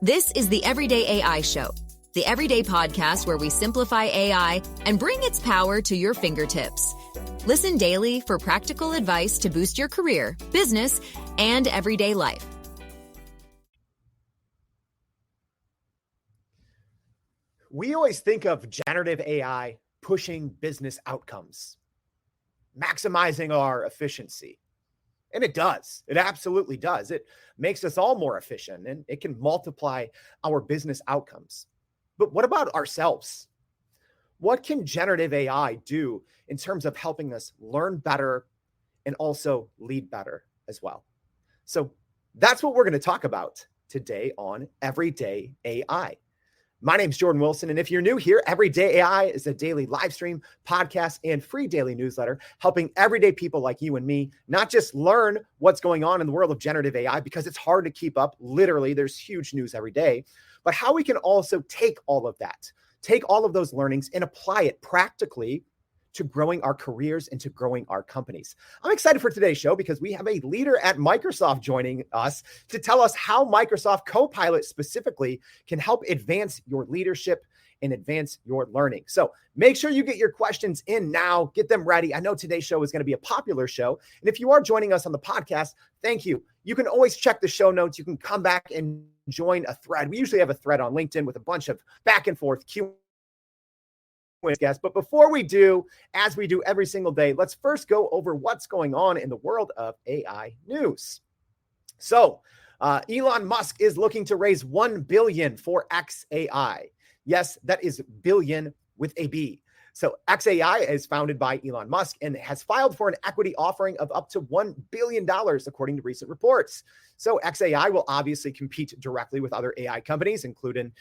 This is the Everyday AI Show, the everyday podcast where we simplify AI and bring its power to your fingertips. Listen daily for practical advice to boost your career, business, and everyday life. We always think of generative AI pushing business outcomes, maximizing our efficiency. And it does. It absolutely does. It makes us all more efficient and it can multiply our business outcomes. But what about ourselves? What can generative AI do in terms of helping us learn better and also lead better as well? So that's what we're going to talk about today on Everyday AI. My name's Jordan Wilson, and if you're new here, Everyday AI is a daily live stream, podcast, and free daily newsletter helping everyday people like you and me not just learn what's going on in the world of generative AI because it's hard to keep up. Literally, there's huge news every day, but how we can also take all of that, take all of those learnings and apply it practically to growing our careers and to growing our companies. I'm excited for today's show because we have a leader at Microsoft joining us to tell us how Microsoft Copilot specifically can help advance your leadership and advance your learning. So make sure you get your questions in now, get them ready. I know today's show is going to be a popular show. And if you are joining us on the podcast, thank you. You can always check the show notes. You can come back and join a thread. We usually have a thread on LinkedIn with a bunch of back and forth Q&A guests. But before we do, as we do every single day, let's first go over what's going on in the world of AI news. So Elon Musk is looking to raise $1 billion for XAI. Yes, that is billion with a B. So XAI is founded by Elon Musk and has filed for an equity offering of up to $1 billion, according to recent reports. So XAI will obviously compete directly with other AI companies, including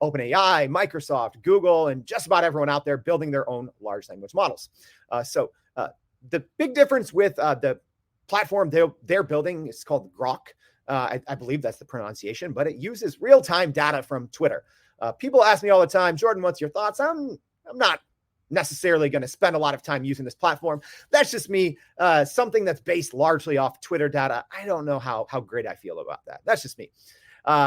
OpenAI, Microsoft, Google, and just about everyone out there building their own large language models. The big difference with the platform they're building is called Grok. I believe that's the pronunciation, but it uses real-time data from Twitter. People ask me all the time, Jordan, what's your thoughts? I'm not necessarily going to spend a lot of time using this platform. That's just me. Something that's based largely off Twitter data. I don't know how great I feel about that. That's just me.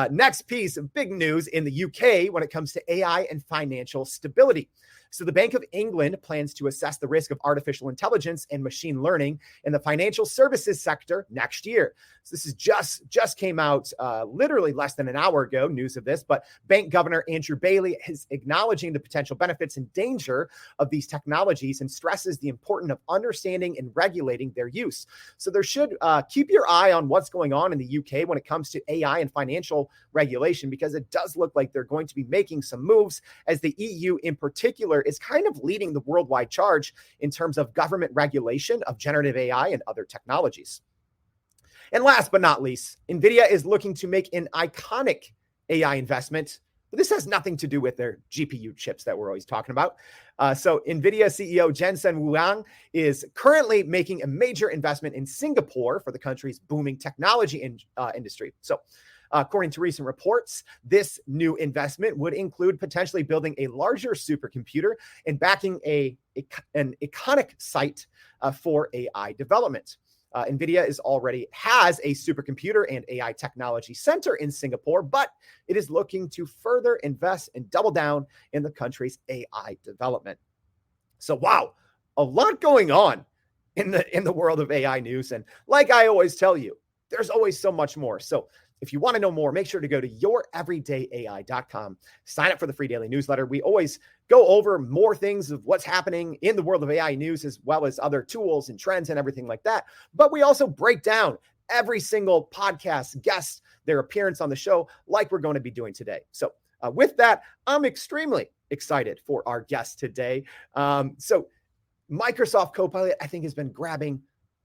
Next piece of big news in the UK when it comes to AI and financial stability. So the Bank of England plans to assess the risk of artificial intelligence and machine learning in the financial services sector next year. So this is just came out literally less than an hour ago, news of this, but Bank Governor Andrew Bailey is acknowledging the potential benefits and danger of these technologies and stresses the importance of understanding and regulating their use. So there should keep your eye on what's going on in the UK when it comes to AI and financial regulation, because it does look like they're going to be making some moves, as the EU in particular is kind of leading the worldwide charge in terms of government regulation of generative AI and other technologies. And last but not least, NVIDIA is looking to make an iconic AI investment, but this has nothing to do with their GPU chips that we're always talking about. So NVIDIA CEO Jensen Huang is currently making a major investment in Singapore for the country's booming technology industry. So according to recent reports, this new investment would include potentially building a larger supercomputer and backing an iconic site for AI development. NVIDIA already has a supercomputer and AI technology center in Singapore, but it is looking to further invest and double down in the country's AI development. So, wow, a lot going on in the world of AI news. And like I always tell you, there's always so much more. So if you want to know more, make sure to go to youreverydayai.com. Sign up for the free daily newsletter. We always go over more things of what's happening in the world of AI news, as well as other tools and trends and everything like that. But we also break down every single podcast guest, their appearance on the show, like we're going to be doing today. So with that, I'm extremely excited for our guest today. So Microsoft Copilot, I think, has been grabbing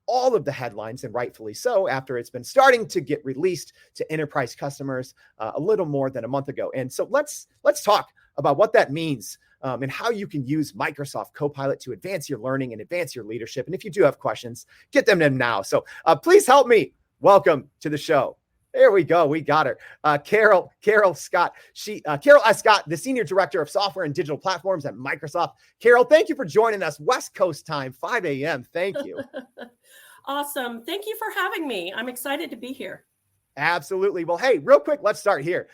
all of the headlines, and rightfully so, after it's been starting to get released to enterprise customers a little more than a month ago. And so let's talk about what that means and how you can use Microsoft Copilot to advance your learning and advance your leadership. And if you do have questions, get them in now. So please help me welcome to the show. There we go. We got her. Carol Scott. Carol S. Scott, the Senior Director of Software and Digital Platforms at Microsoft. Carol, thank you for joining us. West Coast time, 5 a.m. Thank you. Awesome. Thank you for having me. I'm excited to be here. Absolutely. Well, hey, real quick, let's start here.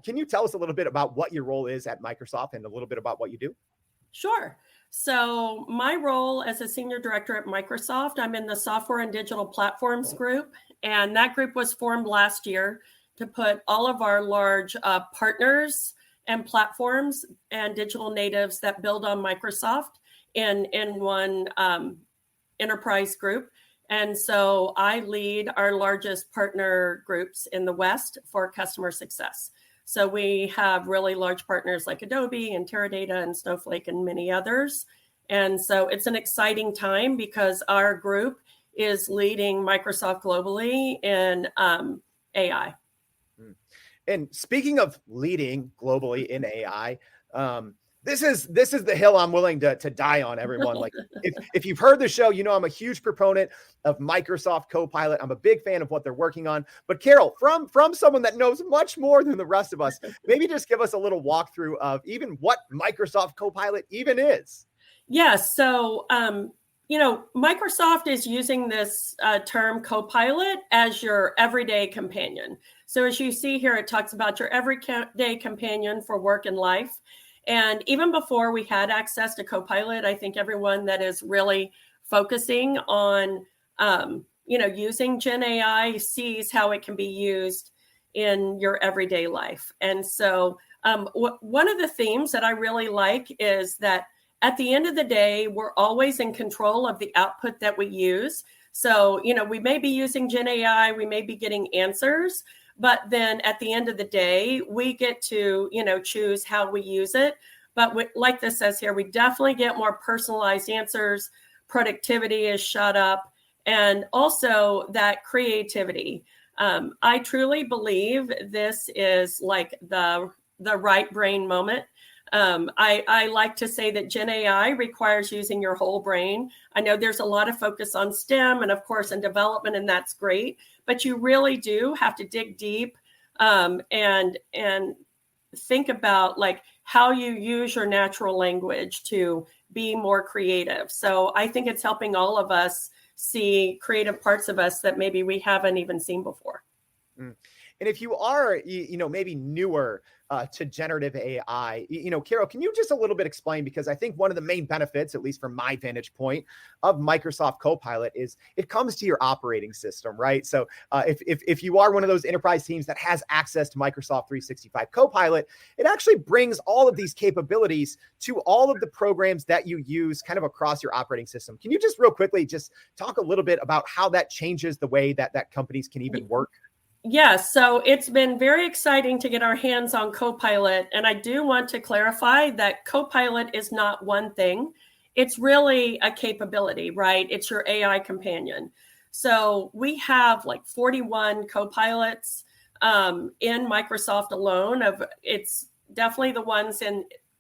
Can you tell us a little bit about what your role is at Microsoft and a little bit about what you do? Sure. So my role as a senior director at Microsoft, I'm in the software and digital platforms group. And that group was formed last year to put all of our large partners and platforms and digital natives that build on Microsoft in one enterprise group. And so I lead our largest partner groups in the West for customer success. So we have really large partners like Adobe and Teradata and Snowflake and many others. And so it's an exciting time because our group is leading Microsoft globally in AI. And speaking of leading globally in AI, this is the hill I'm willing to die on, everyone. Like if you've heard the show, you know I'm a huge proponent of Microsoft Copilot. I'm a big fan of what they're working on. But Carol, from someone that knows much more than the rest of us, maybe just give us a little walkthrough of even what Microsoft Copilot even is. Yes. So, Microsoft is using this term Copilot as your everyday companion. So as you see here, it talks about your everyday companion for work and life. And even before we had access to Copilot, I think everyone that is really focusing on, using GenAI sees how it can be used in your everyday life. And so one of the themes that I really like is that at the end of the day, we're always in control of the output that we use. So, we may be using GenAI, we may be getting answers, but then at the end of the day, we get to, choose how we use it. But like this says here, we definitely get more personalized answers. Productivity is shot up. And also that creativity. I truly believe this is like the right brain moment. I like to say that GenAI requires using your whole brain. I know there's a lot of focus on STEM and of course in development, and that's great, but you really do have to dig deep and think about like how you use your natural language to be more creative. So I think it's helping all of us see creative parts of us that maybe we haven't even seen before. And if you are, maybe newer to generative AI, Carol, can you just a little bit explain? Because I think one of the main benefits, at least from my vantage point, of Microsoft Copilot is it comes to your operating system, right? So if you are one of those enterprise teams that has access to Microsoft 365 Copilot, it actually brings all of these capabilities to all of the programs that you use kind of across your operating system. Can you just real quickly just talk a little bit about how that changes the way that companies can even work? Yes, so it's been very exciting to get our hands on Copilot. And I do want to clarify that Copilot is not one thing. It's really a capability, right? It's your AI companion. So we have like 41 Copilots in Microsoft alone. It's definitely the ones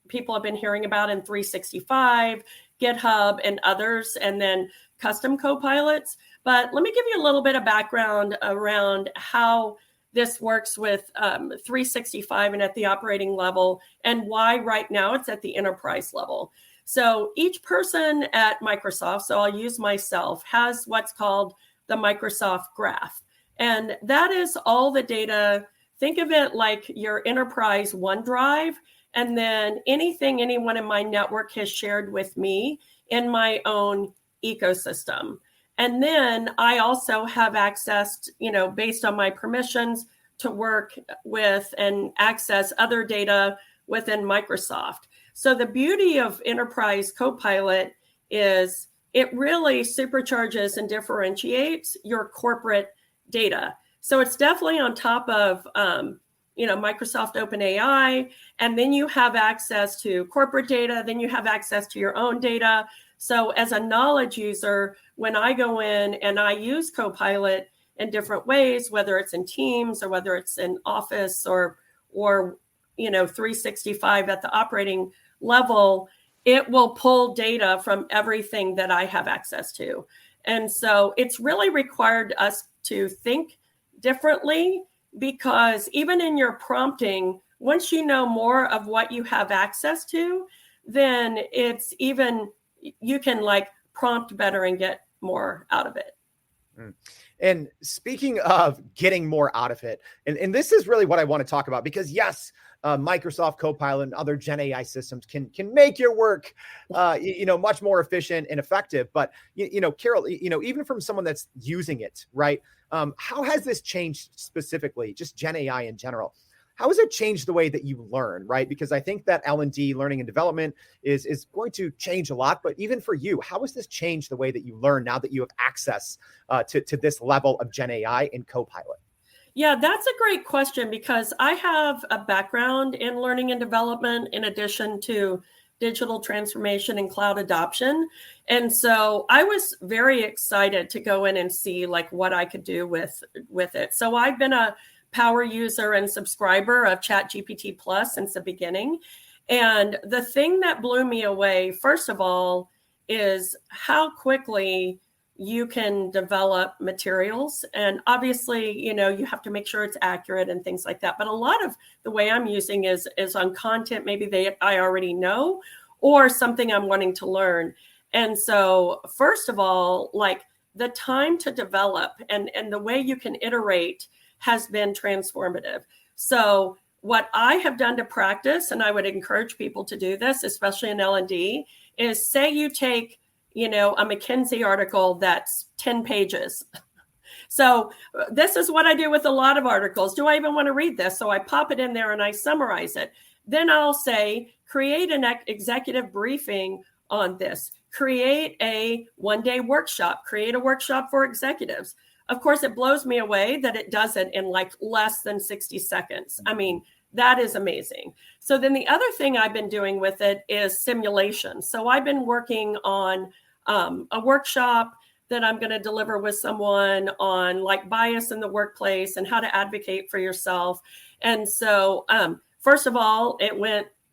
people have been hearing about in 365, GitHub, and others, and then custom Copilots. But let me give you a little bit of background around how this works with 365 and at the operating level, and why right now it's at the enterprise level. So each person at Microsoft, so I'll use myself, has what's called the Microsoft Graph. And that is all the data. Think of it like your enterprise OneDrive, and then anything anyone in my network has shared with me in my own ecosystem. And then I also have access, based on my permissions, to work with and access other data within Microsoft. So the beauty of Enterprise Copilot is it really supercharges and differentiates your corporate data. So it's definitely on top of, Microsoft OpenAI, and then you have access to corporate data, then you have access to your own data. So as a knowledge user, when I go in and I use Copilot in different ways, whether it's in Teams or whether it's in Office or 365 at the operating level, it will pull data from everything that I have access to. And so it's really required us to think differently, because even in your prompting, once you know more of what you have access to, then you can like prompt better and get more out of it. Mm. And speaking of getting more out of it, and this is really what I want to talk about, because yes, Microsoft Copilot and other Gen AI systems can make your work, much more efficient and effective. But Carol, even from someone that's using it, right? How has this changed specifically, just Gen AI in general? How has it changed the way that you learn, right? Because I think that L&D, learning and development, is going to change a lot. But even for you, how has this changed the way that you learn now that you have access to this level of Gen AI and Copilot? Yeah, that's a great question, because I have a background in learning and development in addition to digital transformation and cloud adoption. And so I was very excited to go in and see like what I could do with it. So I've been a power user and subscriber of ChatGPT Plus since the beginning. And the thing that blew me away, first of all, is how quickly you can develop materials. And obviously, you have to make sure it's accurate and things like that. But a lot of the way I'm using is on content maybe I already know, or something I'm wanting to learn. And so first of all, like the time to develop and the way you can iterate has been transformative. So what I have done to practice, and I would encourage people to do this, especially in L&D, is say you take a McKinsey article that's 10 pages. So this is what I do with a lot of articles. Do I even want to read this? So I pop it in there and I summarize it. Then I'll say, create an executive briefing on this. Create a one-day workshop. Create a workshop for executives. Of course, it blows me away that it does it in like less than 60 seconds. I mean, that is amazing. So then the other thing I've been doing with it is simulation. So I've been working on a workshop that I'm going to deliver with someone on like bias in the workplace and how to advocate for yourself. And so first of all,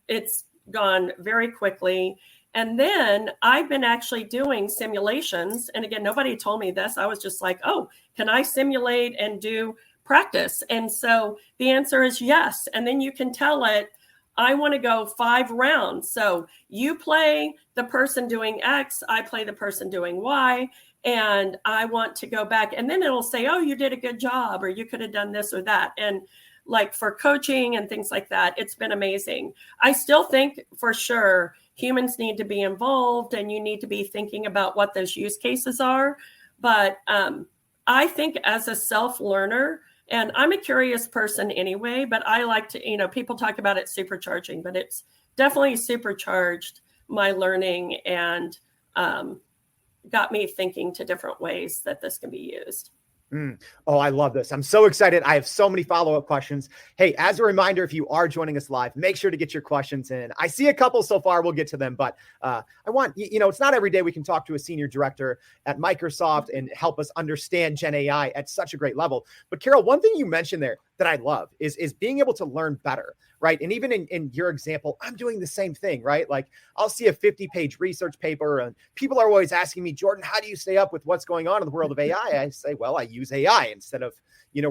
it's gone very quickly. And then I've been actually doing simulations. And again, nobody told me this. I was just like, oh, can I simulate and do practice? And so the answer is yes. And then you can tell it, I want to go 5 rounds. So you play the person doing X, I play the person doing Y, and I want to go back. And then it'll say, oh, you did a good job, or you could have done this or that. And like for coaching and things like that, it's been amazing. I still think for sure humans need to be involved and you need to be thinking about what those use cases are. But I think as a self-learner, and I'm a curious person anyway, but I like to, people talk about it supercharging, but it's definitely supercharged my learning and got me thinking to different ways that this can be used. Oh, I love this. I'm so excited. I have so many follow-up questions. Hey, as a reminder, if you are joining us live, make sure to get your questions in. I see a couple so far. We'll get to them, but I want, it's not every day we can talk to a senior director at Microsoft and help us understand Gen AI at such a great level. But Carol, one thing you mentioned there that I love is being able to learn better, right? And even in your example, I'm doing the same thing, right? Like I'll see a 50-page research paper and people are always asking me, Jordan, how do you stay up with what's going on in the world of AI? I say, well, I use AI. Instead of,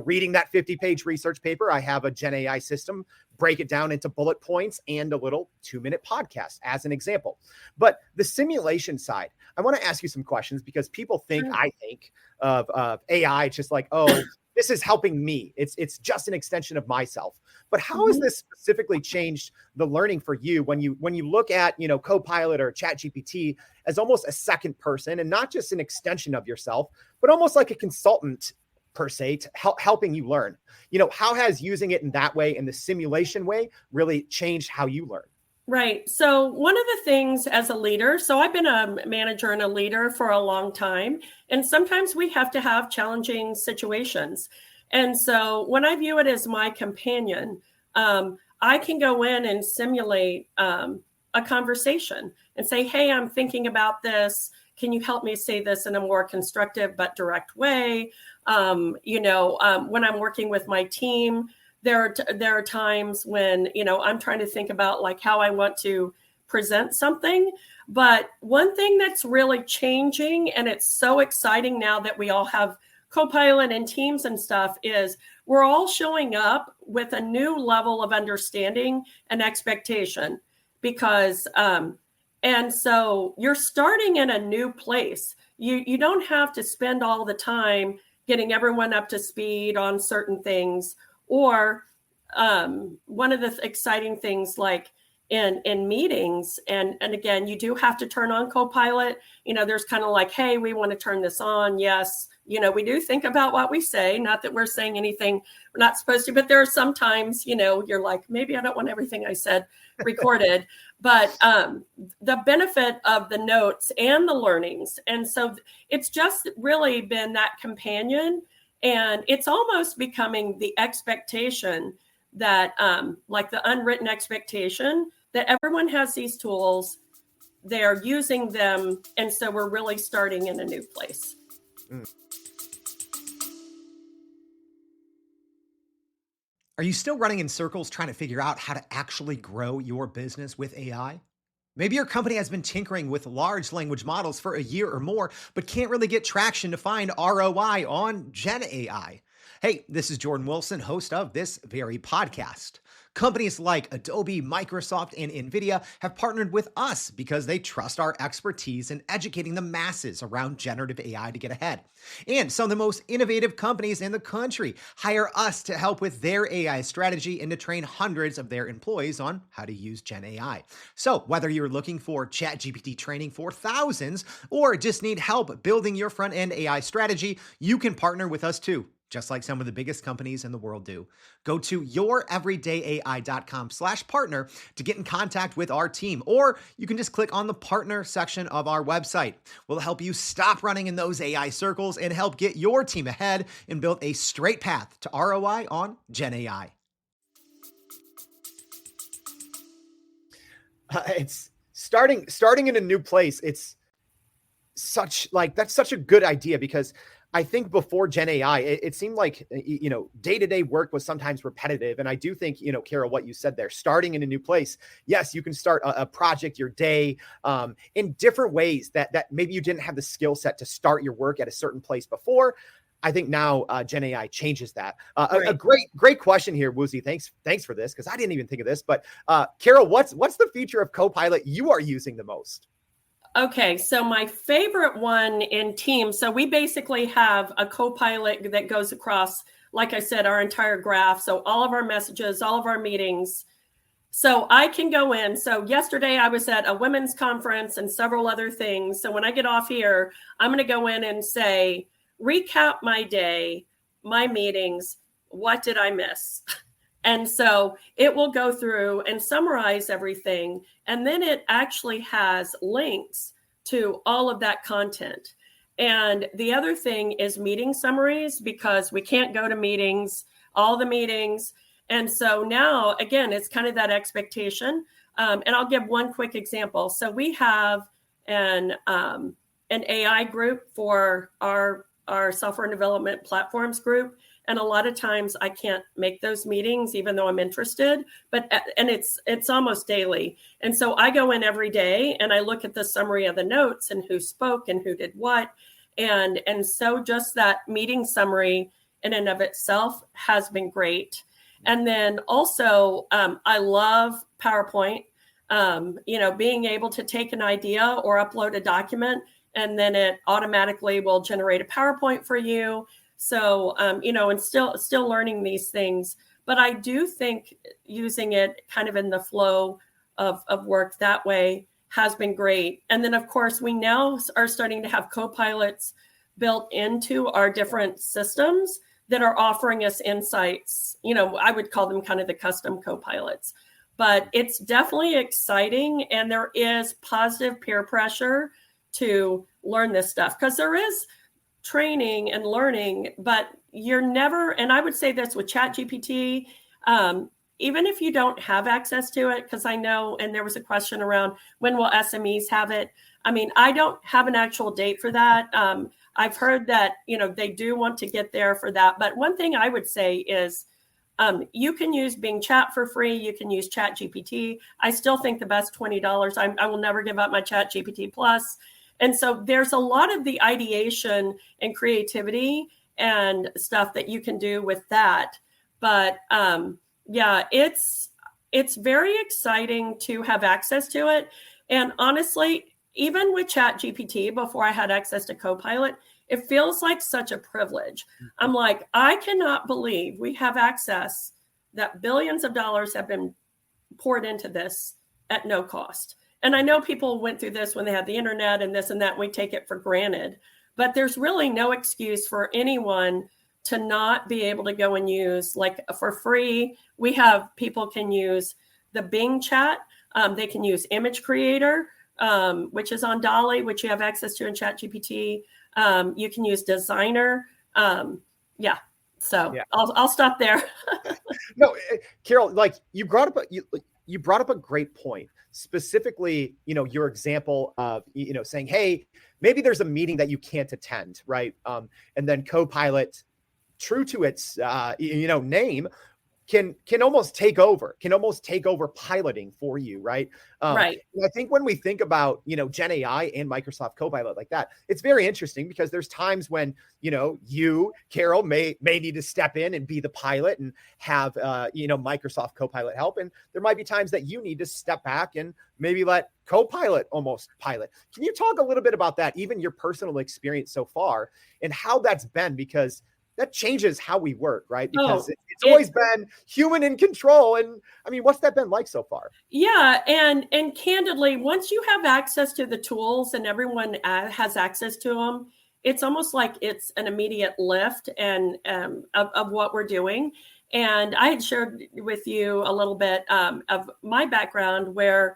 reading that 50-page research paper, I have a Gen AI system, break it down into bullet points and a little 2-minute podcast as an example. But the simulation side, I want to ask you some questions because people think, I think of AI just like, oh, this is helping me. It's just an extension of myself. But how has this specifically changed the learning for you when you look at, Copilot or ChatGPT as almost a second person and not just an extension of yourself, but almost like a consultant per se, to helping you learn? How has using it in that way, in the simulation way, really changed how you learn? Right. So one of the things as a leader, so I've been a manager and a leader for a long time, and sometimes we have to have challenging situations. And so when I view it as my companion, I can go in and simulate a conversation and say, hey, I'm thinking about this. Can you help me say this in a more constructive but direct way? When I'm working with my team, there are times when, I'm trying to think about like how I want to present something. But one thing that's really changing, and it's so exciting now that we all have Copilot and Teams and stuff, is we're all showing up with a new level of understanding and expectation because, and so you're starting in a new place. you don't have to spend all the time getting everyone up to speed on certain things. Or one of the exciting things, like in meetings, and again, you do have to turn on Copilot. There's kind of like, hey, we want to turn this on. Yes, we do think about what we say, not that we're saying anything we're not supposed to, but there are sometimes, you're like, maybe I don't want everything I said recorded. But the benefit of the notes and the learnings. And so it's just really been that companion. And it's almost becoming the expectation that, like the unwritten expectation, that everyone has these tools, they're using them. And so we're really starting in a new place. Are you still running in circles trying to figure out how to actually grow your business with AI? Maybe your company has been tinkering with large language models for a year or more, but can't really get traction to find ROI on GenAI. Hey, this is Jordan Wilson, host of this very podcast. Companies like Adobe, Microsoft, and NVIDIA have partnered with us because they trust our expertise in educating the masses around generative AI to get ahead. And some of the most innovative companies in the country hire us to help with their AI strategy and to train hundreds of their employees on how to use GenAI. So whether you're looking for ChatGPT training for thousands or just need help building your front-end AI strategy, you can partner with us too, just like some of the biggest companies in the world do. Go to youreverydayai.com/partner to get in contact with our team, or you can just click on the partner section of our website. We'll help you stop running in those AI circles and help get your team ahead and build a straight path to ROI on GenAI. It's starting in a new place. It's that's such a good idea, because I think before GenAI, it seemed like, day-to-day work was sometimes repetitive. And I do think, Carol, what you said there, starting in a new place. Yes, you can start a project, your day, in different ways that maybe you didn't have the skill set to start your work at a certain place before. I think now GenAI changes that. Right. A great question here, Woozy. Thanks for this, because I didn't even think of this. But Carol, what's the feature of Copilot you are using the most? Okay, so my favorite one in Teams, so we basically have a Copilot that goes across, like I said, our entire graph. So all of our messages, all of our meetings. So I can go in. So yesterday I was at a women's conference and several other things. So when I get off here, I'm going to go in and say, recap my day, my meetings, what did I miss? And so it will go through and summarize everything. And then it actually has links to all of that content. And the other thing is meeting summaries, because we can't go to meetings, all the meetings. And so now, again, it's kind of that expectation. And I'll give one quick example. So we have an AI group for our software and development platforms group. And a lot of times I can't make those meetings, even though I'm interested, and it's almost daily. And so I go in every day and I look at the summary of the notes and who spoke and who did what. And so just that meeting summary in and of itself has been great. And then also I love PowerPoint, being able to take an idea or upload a document, and then it automatically will generate a PowerPoint for you. So, and still learning these things, but I do think using it kind of in the flow of work that way has been great. And then, of course, we now are starting to have Copilots built into our different systems that are offering us insights. I would call them kind of the custom Copilots, but it's definitely exciting. And there is positive peer pressure to learn this stuff, because there is training and learning, but you're never, and I would say this with ChatGPT, even if you don't have access to it, because I know, and there was a question around when will SMEs have it? I mean, I don't have an actual date for that. I've heard that, they do want to get there for that. But one thing I would say is you can use Bing Chat for free. You can use ChatGPT. I still think the best $20. I will never give up my ChatGPT Plus. And so there's a lot of the ideation and creativity and stuff that you can do with that. But it's very exciting to have access to it. And honestly, even with ChatGPT, before I had access to Copilot, it feels like such a privilege. I'm like, I cannot believe we have access, that billions of dollars have been poured into this at no cost. And I know people went through this when they had the internet and this and that, and we take it for granted. But there's really no excuse for anyone to not be able to go and use, like, for free. We have people can use the Bing chat. They can use Image Creator, which is on Dolly, which you have access to in ChatGPT. You can use Designer. So I'll stop there. No, Carol, like you brought up a great point. Specifically, your example of, saying, hey, maybe there's a meeting that you can't attend, right? And then Copilot, true to its name, can almost take over piloting for you, right? Right. I think when we think about, GenAI and Microsoft Copilot like that, it's very interesting because there's times when, you, Carol, may need to step in and be the pilot and have, Microsoft Copilot help. And there might be times that you need to step back and maybe let Copilot almost pilot. Can you talk a little bit about that, even your personal experience so far and how that's been? Because that changes how we work, right? Because it's always been human in control. And I mean, what's that been like so far? Yeah. And candidly, once you have access to the tools and everyone has access to them, it's almost like it's an immediate lift and of what we're doing. And I had shared with you a little bit of my background where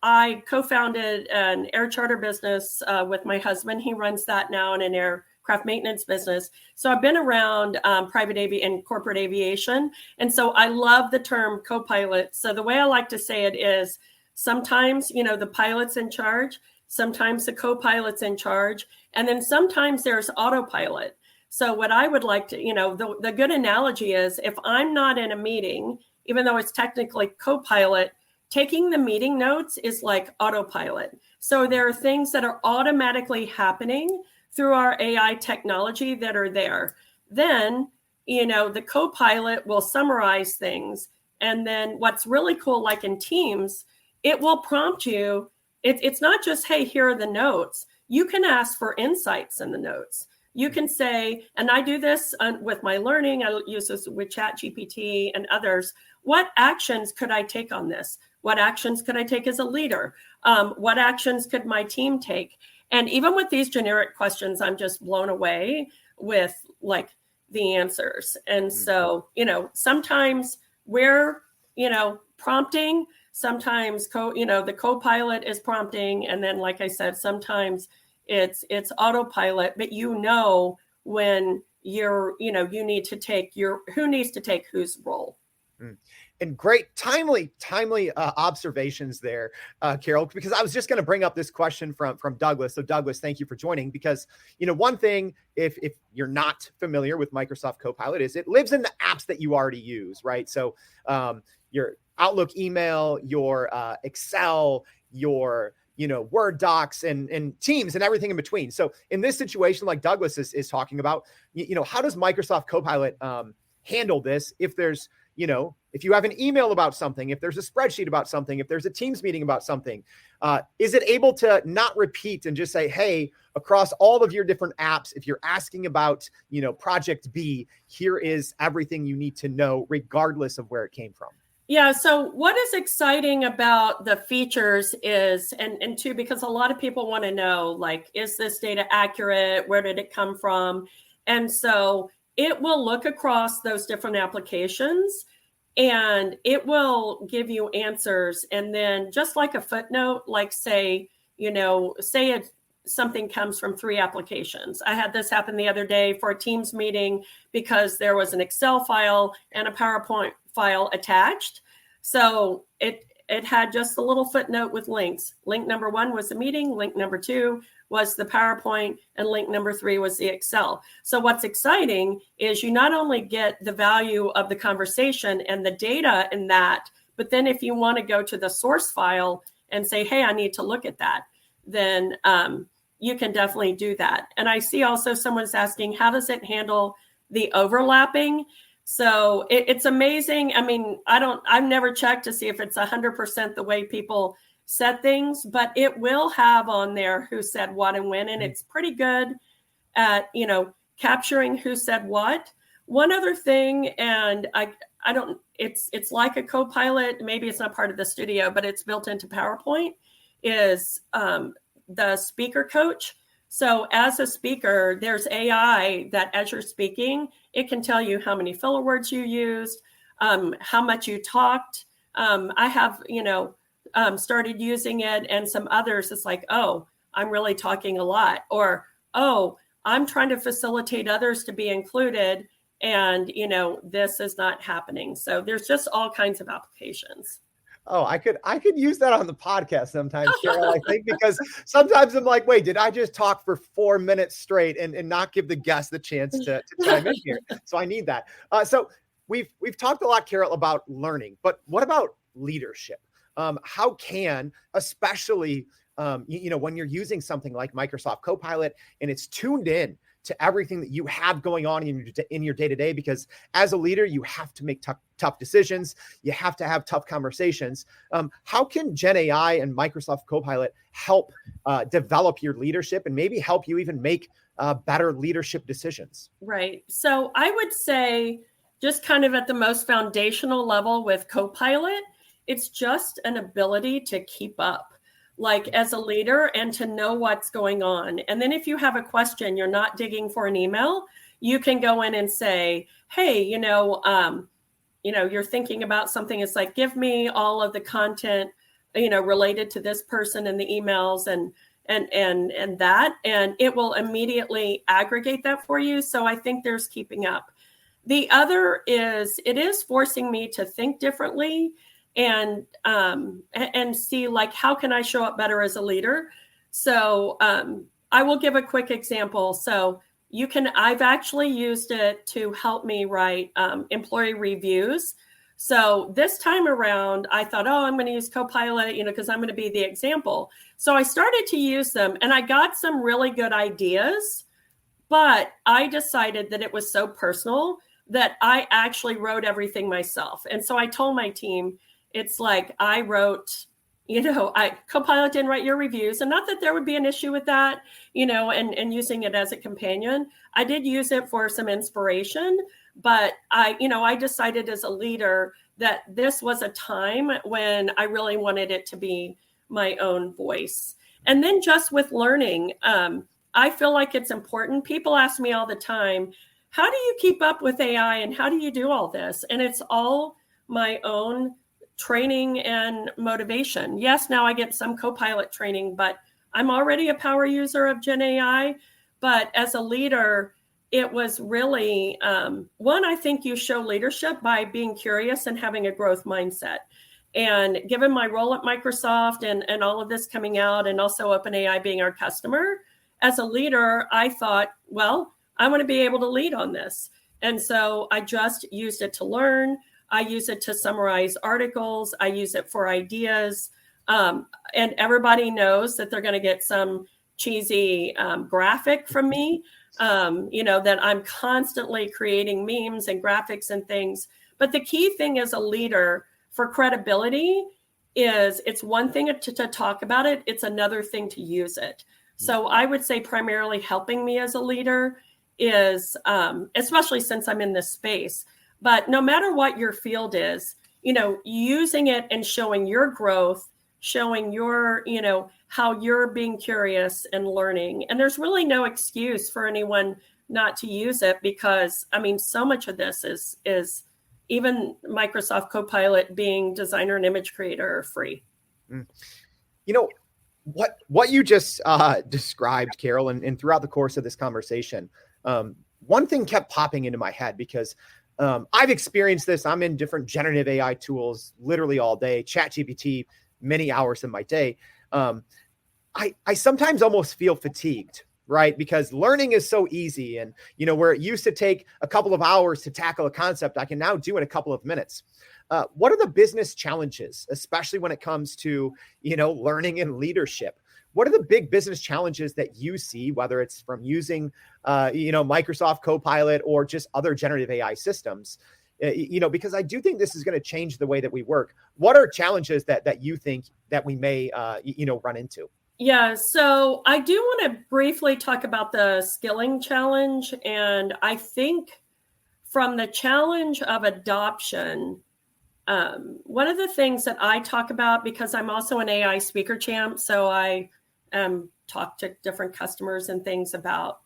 I co-founded an air charter business with my husband. He runs that now in an aircraft maintenance business. So I've been around private and corporate aviation. And so I love the term co-pilot. So the way I like to say it is sometimes, the pilot's in charge, sometimes the co-pilot's in charge, and then sometimes there's autopilot. So what I would like to, the good analogy is if I'm not in a meeting, even though it's technically co-pilot, taking the meeting notes is like autopilot. So there are things that are automatically happening through our AI technology that are there. Then, the co-pilot will summarize things. And then what's really cool, like in Teams, it will prompt you. It's not just, hey, here are the notes. You can ask for insights in the notes. You can say, and I do this with my learning, I use this with ChatGPT and others. What actions could I take on this? What actions could I take as a leader? What actions could my team take? And even with these generic questions, I'm just blown away with like the answers. And so, sometimes we're, prompting, sometimes the co-pilot is prompting. And then, like I said, sometimes it's autopilot, but when you need to take who needs to take whose role. And great, timely observations there, Carol, because I was just going to bring up this question from Douglas. So Douglas, thank you for joining, because, one thing, if you're not familiar with Microsoft Copilot, is it lives in the apps that you already use, right? So your Outlook email, your Excel, your Word docs and Teams and everything in between. So in this situation, like Douglas is talking about, how does Microsoft Copilot handle this if there's, if you have an email about something, if there's a spreadsheet about something, if there's a Teams meeting about something, is it able to not repeat and just say, hey, across all of your different apps, if you're asking about, project B, here is everything you need to know, regardless of where it came from? Yeah. So what is exciting about the features is, and two, because a lot of people want to know, like, is this data accurate? Where did it come from? And so it will look across those different applications and it will give you answers. And then just like a footnote, like say something comes from 3 applications. I had this happen the other day for a Teams meeting because there was an Excel file and a PowerPoint file attached. So it had just a little footnote with links. Link number 1 was the meeting. Link number 2 was the PowerPoint, and link number 3 was the Excel. So what's exciting is you not only get the value of the conversation and the data in that, but then if you want to go to the source file and say, hey, I need to look at that, then you can definitely do that. And I see also someone's asking, how does it handle the overlapping? So it's amazing. I mean, I've never checked to see if it's 100% the way people said things, but it will have on there who said what and when, and it's pretty good at, capturing who said what. One other thing, and I don't, it's like a Copilot, maybe it's not part of the studio, but it's built into PowerPoint, is the speaker coach. So as a speaker, there's AI that as you're speaking, it can tell you how many filler words you used, how much you talked. I have, started using it, and some others, it's like, oh, I'm really talking a lot, or, oh, I'm trying to facilitate others to be included, and, this is not happening. So there's just all kinds of applications. Oh, I could use that on the podcast sometimes, Carol, I think, because sometimes I'm like, wait, did I just talk for 4 minutes straight and not give the guest the chance to chime in here? So I need that. So we've talked a lot, Carol, about learning, but what about leadership? How can, especially, when you're using something like Microsoft Copilot and it's tuned in to everything that you have going on in your day-to-day, because as a leader, you have to make tough decisions. You have to have tough conversations. How can GenAI and Microsoft Copilot help develop your leadership and maybe help you even make better leadership decisions? Right. So I would say, just kind of at the most foundational level with Copilot, it's just an ability to keep up, like as a leader, and to know what's going on. And then if you have a question, you're not digging for an email, you can go in and say, hey, you're thinking about something. It's like, give me all of the content, related to this person in the emails and that, and it will immediately aggregate that for you. So I think there's keeping up. The other is, it is forcing me to think differently and see, like, how can I show up better as a leader? So I will give a quick example. So I've actually used it to help me write employee reviews. So this time around, I thought, oh, I'm going to use Copilot, because I'm going to be the example. So I started to use them, and I got some really good ideas, but I decided that it was so personal that I actually wrote everything myself. And so I told my team, it's like, I wrote, Copilot didn't write your reviews, and not that there would be an issue with that, and using it as a companion. I did use it for some inspiration, but I decided as a leader that this was a time when I really wanted it to be my own voice. And then just with learning, I feel like it's important. People ask me all the time, how do you keep up with AI and how do you do all this? And it's all my own training and motivation. Yes, now I get some Copilot training, but I'm already a power user of GenAI. But as a leader, it was really, one, I think you show leadership by being curious and having a growth mindset. And given my role at Microsoft and all of this coming out, and also OpenAI being our customer, as a leader, I thought, well, I want to be able to lead on this. And so I just used it to learn. I use it to summarize articles. I use it for ideas. And everybody knows that they're going to get some cheesy graphic from me, that I'm constantly creating memes and graphics and things. But the key thing as a leader for credibility is, it's one thing to talk about it. It's another thing to use it. So I would say primarily helping me as a leader is, especially since I'm in this space. But no matter what your field is, using it and showing your growth, showing your, how you're being curious and learning. And there's really no excuse for anyone not to use it, because, so much of this is even Microsoft Copilot being designer and image creator are free. What you just described, Carol, and throughout the course of this conversation, one thing kept popping into my head, because I've experienced this. I'm in different generative AI tools literally all day, ChatGPT, many hours of my day. I sometimes almost feel fatigued, right? Because learning is so easy. And, where it used to take a couple of hours to tackle a concept, I can now do in a couple of minutes. What are the business challenges, especially when it comes to, learning and leadership? What are the big business challenges that you see, whether it's from using, Microsoft Copilot or just other generative AI systems? because I do think this is going to change the way that we work. What are challenges that you think that we may, run into? Yeah, so I do want to briefly talk about the skilling challenge. And I think from the challenge of adoption, one of the things that I talk about, because I'm also an AI speaker champ, so I talk to different customers and things about,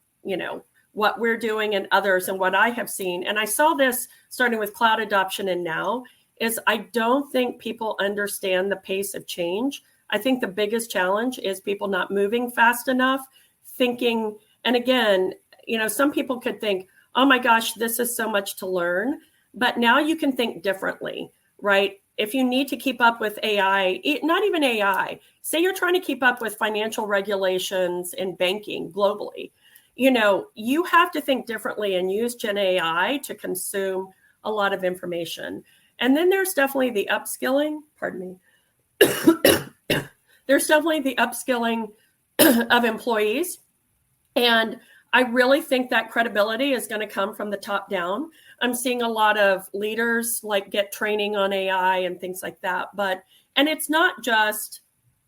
what we're doing and others and what I have seen. And I saw this starting with cloud adoption and now is I don't think people understand the pace of change. I think the biggest challenge is people not moving fast enough, thinking, and again, some people could think, oh my gosh, this is so much to learn, but now you can think differently, right? If you need to keep up with AI, not even AI, say you're trying to keep up with financial regulations in banking globally, you have to think differently and use GenAI to consume a lot of information. And then there's definitely the upskilling, pardon me. There's definitely the upskilling of employees. And I really think that credibility is going to come from the top down. I'm seeing a lot of leaders get training on AI and things like that. And it's not just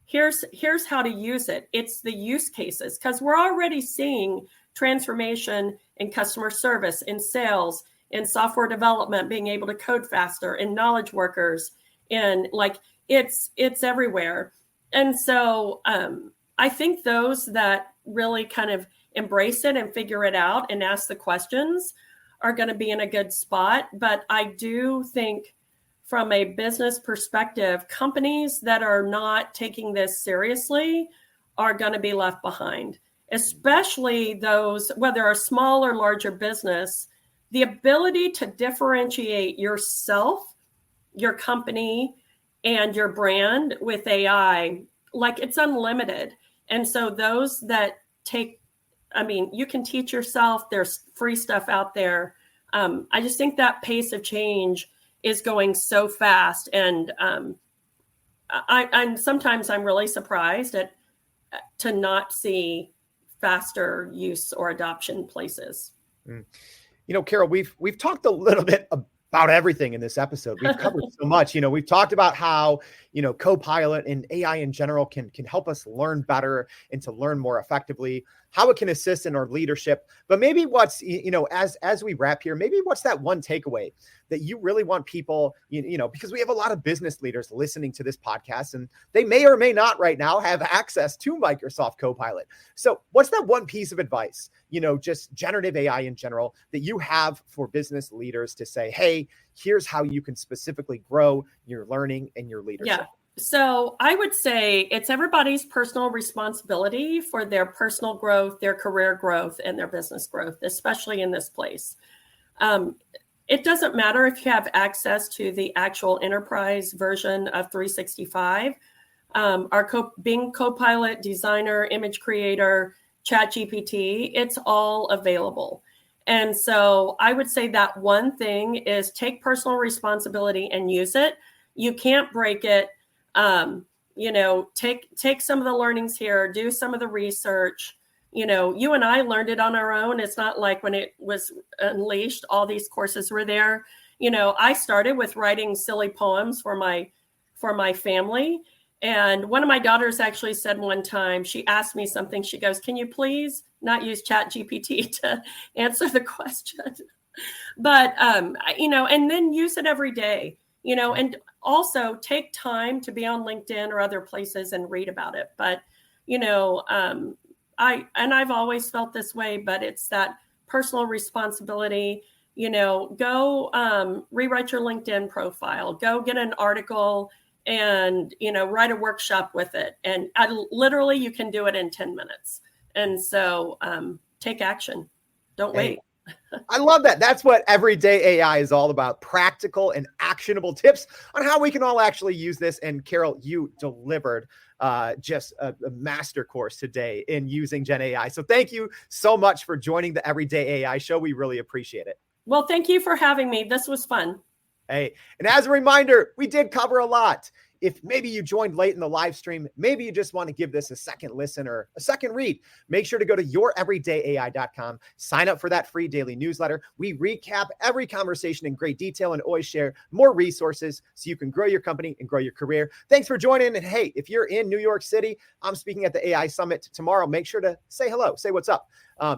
here's how to use it. It's the use cases, because we're already seeing transformation in customer service, in sales, in software development, being able to code faster, in knowledge workers, in it's everywhere. And so I think those that really kind of embrace it and figure it out and ask the questions are going to be in a good spot. But I do think from a business perspective, companies that are not taking this seriously are going to be left behind, especially those, whether a small or larger business. The ability to differentiate yourself, your company, and your brand with AI, it's unlimited. And so those that you can teach yourself, there's free stuff out there. I just think that pace of change is going so fast. And I'm sometimes really surprised to not see faster use or adoption places. Carol, we've talked a little bit about everything in this episode. We've covered so much. We've talked about how, Copilot and AI in general can help us learn better and to learn more effectively, how it can assist in our leadership. But maybe what's, as we wrap here, maybe what's that one takeaway that you really want people, because we have a lot of business leaders listening to this podcast, and they may or may not right now have access to Microsoft Copilot. So what's that one piece of advice, just generative AI in general, that you have for business leaders to say, hey, here's how you can specifically grow your learning and your leadership? Yeah. So I would say it's everybody's personal responsibility for their personal growth, their career growth, and their business growth, especially in this place. It doesn't matter if you have access to the actual enterprise version of 365. Our Bing Copilot, Designer, Image Creator, ChatGPT, it's all available. And so I would say that one thing is take personal responsibility and use it. You can't break it. Take some of the learnings here, do some of the research. You and I learned it on our own. It's not like when it was unleashed, all these courses were there. I started with writing silly poems for my family. And one of my daughters actually said one time, she asked me something. She goes, can you please not use ChatGPT to answer the question? But, and then use it every day, and also take time to be on LinkedIn or other places and read about it. But, I've always felt this way, but it's that personal responsibility, go rewrite your LinkedIn profile, go get an article and, write a workshop with it. And literally you can do it in 10 minutes. And so take action. Don't wait. I love that. That's what everyday AI is all about. Practical and actionable tips on how we can all actually use this. And Carol, you delivered just a master course today in using GenAI. So thank you so much for joining the Everyday AI show. We really appreciate it. Well, thank you for having me. This was fun. Hey, and as a reminder, we did cover a lot. if maybe you joined late in the live stream, maybe you just want to give this a second listen or a second read, make sure to go to youreverydayai.com, sign up for that free daily newsletter. We recap every conversation in great detail and always share more resources so you can grow your company and grow your career. Thanks for joining. And hey, if you're in New York City, I'm speaking at the AI Summit tomorrow. Make sure to say hello, say what's up.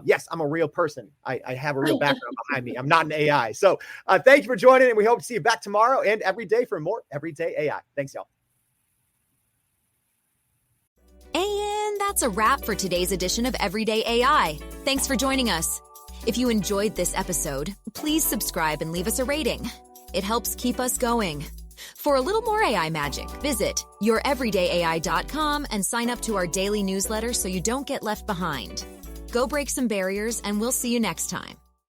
Yes, I'm a real person. I have a real background behind me. I'm not an AI. So thank you for joining, and we hope to see you back tomorrow and every day for more Everyday AI. Thanks, y'all. And that's a wrap for today's edition of Everyday AI. Thanks for joining us. If you enjoyed this episode, please subscribe and leave us a rating. It helps keep us going. For a little more AI magic, visit youreverydayai.com and sign up to our daily newsletter so you don't get left behind. Go break some barriers, and we'll see you next time.